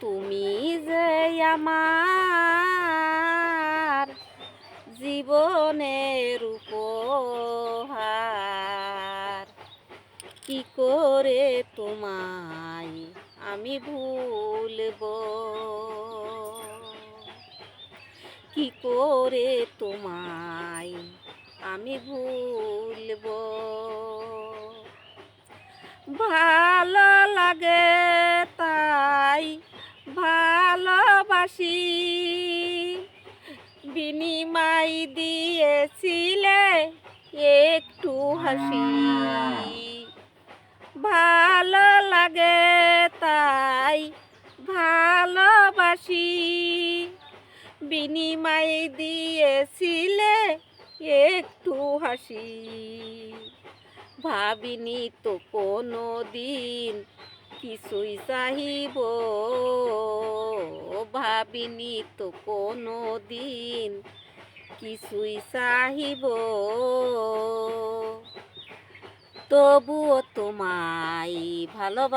তুমি যে আমার জীবনের উপহার, কি করে তোমায় আমি ভুলবো, কি করে তোমায় আমি ভুলবো। ভালো লাগে তাই ভালোবাসি, বিনিময় দিয়েছিলে একটু হাসি। ভালো লাগে তাই ভালোবাসি, বিনিময় দিয়েছিলে একটু হাসি। ভাবিনি তো কোনো দিন কিছুই চাহিব, ভাবিনি তো কোনো দিন কিছুই চাহিব, তবুও তোমায় ভালোবাসি।